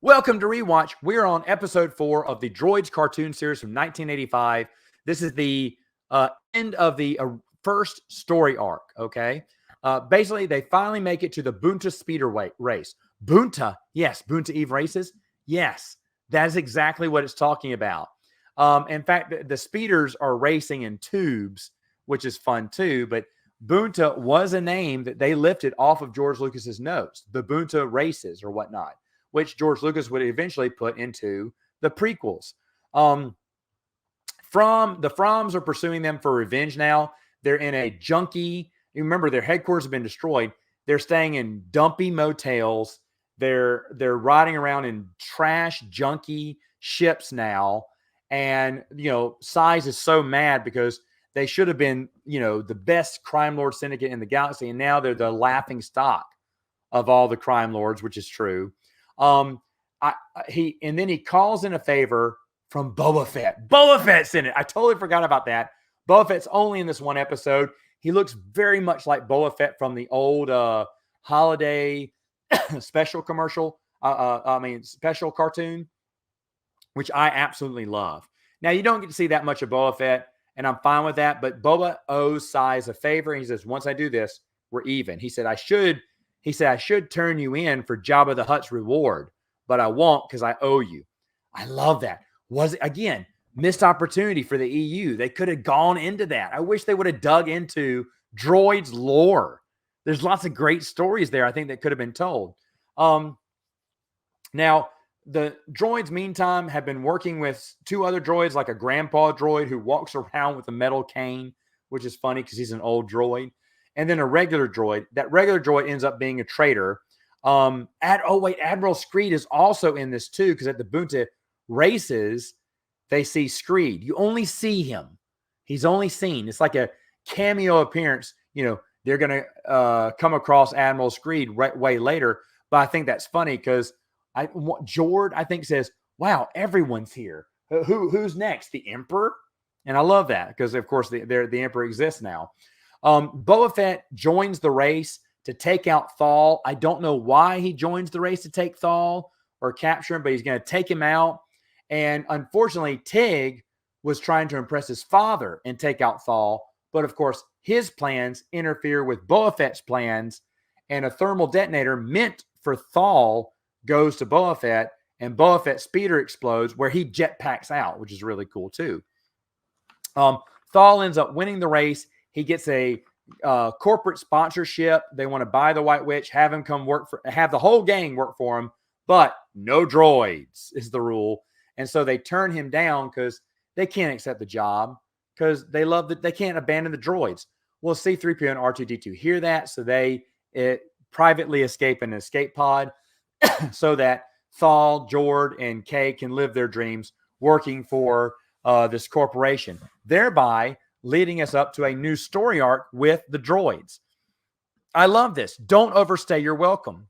Welcome to Rewatch. We're on episode 4 of the Droids cartoon series from 1985. This is the end of the first story arc, okay? Basically, they finally make it to the Bunta Speeder race. Bunta, yes, Bunta Eve races. Yes, that is exactly what it's talking about. In fact, the speeders are racing in tubes, which is fun too, but Bunta was a name that they lifted off of George Lucas's notes, the Bunta races or whatnot, which George Lucas would eventually put into the prequels. From the Froms are pursuing them for revenge now. They're in a junky. You remember their headquarters have been destroyed. They're staying in dumpy motels. They're riding around in trash, junky ships now. And Size is so mad because they should have been, the best crime lord syndicate in the galaxy, and now they're the laughing stock of all the crime lords, which is true. And then he calls in a favor from Boba Fett. Boba Fett's in it. I totally forgot about that. Boba Fett's only in this one episode. He looks very much like Boba Fett from the old holiday special commercial. Special cartoon, which I absolutely love. Now, you don't get to see that much of Boba Fett, and I'm fine with that. But Boba owes Size a favor. He says, once I do this, we're even. He said, I should turn you in for Jabba the Hutt's reward, but I won't because I owe you. I love that. Was it, again, missed opportunity for the EU. They could have gone into that. I wish they would have dug into Droids lore. There's lots of great stories there, I think, that could have been told. Now, the droids, meantime, have been working with two other droids, like a grandpa droid who walks around with a metal cane, which is funny because he's an old droid. And then a regular droid. That regular droid ends up being a traitor. Admiral Screed is also in this too, because at the Bunta races, they see Screed. You only see him. He's only seen. It's like a cameo appearance. They're going to come across Admiral Screed way later. But I think that's funny because Jord, I think, says, wow, everyone's here. Who's next? The Emperor? And I love that because, of course, the Emperor exists now. Boba Fett joins the race to take out Thal. I don't know why he joins the race to take Thal or capture him, but he's going to take him out. And unfortunately, Tig was trying to impress his father and take out Thal. But of course, his plans interfere with Boba Fett's plans, and a thermal detonator meant for Thal goes to Boba Fett, and Boba Fett's speeder explodes where he jetpacks out, which is really cool too. Thal ends up winning the race. He gets a corporate sponsorship. They want to buy the White Witch, have him come have the whole gang work for him, but no droids is the rule. And so they turn him down because they can't accept the job because they can't abandon the droids. Well, C-3PO and R2-D2 hear that, so they privately escape in an escape pod so that Thal, Jord, and Kay can live their dreams working for this corporation, thereby leading us up to a new story arc with the droids. I love this. Don't overstay your welcome.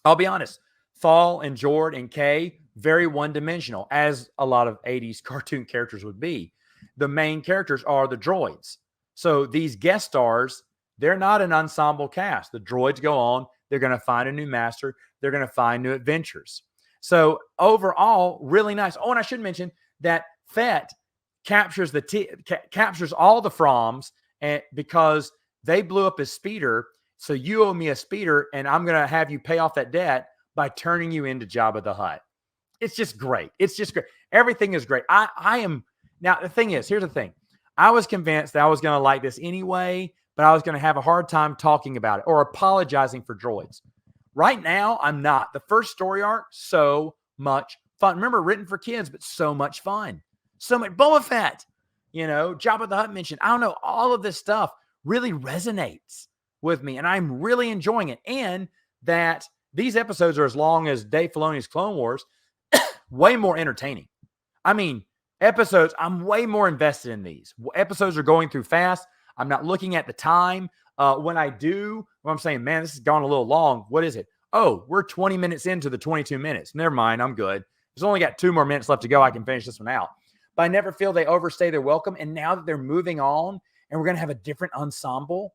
I'll be honest. Thal and Jord and Kay, very one-dimensional, as a lot of 80s cartoon characters would be. The main characters are the droids. So these guest stars, they're not an ensemble cast. The droids go on. They're going to find a new master. They're going to find new adventures. So overall, really nice. Oh, and I should mention that Fett captures all the Froms because they blew up his speeder. So you owe me a speeder, and I'm going to have you pay off that debt by turning you into Jabba the Hutt. It's just great. It's just great. Everything is great. I am now. The thing is, here's the thing. I was convinced that I was going to like this anyway, but I was going to have a hard time talking about it or apologizing for droids. Right now, I'm not. The first story arc, so much fun. Remember, written for kids, but so much fun. So much. Boba Fett, Jabba the Hutt mentioned. I don't know. All of this stuff really resonates with me, and I'm really enjoying it. And that these episodes are as long as Dave Filoni's Clone Wars, way more entertaining. I mean, episodes, I'm way more invested in these. Episodes are going through fast. I'm not looking at the time. When I do, I'm saying, man, this has gone a little long. What is it? Oh, we're 20 minutes into the 22 minutes. Never mind. I'm good. There's only got 2 more minutes left to go. I can finish this one out. But I never feel they overstay their welcome. And now that they're moving on and we're going to have a different ensemble,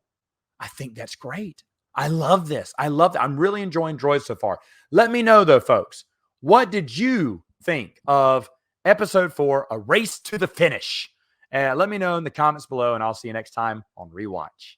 I think that's great. I love this. I love that. I'm really enjoying Droids so far. Let me know, though, folks. What did you think of episode 4, A Race to the Finish? Let me know in the comments below, and I'll see you next time on Rewatch.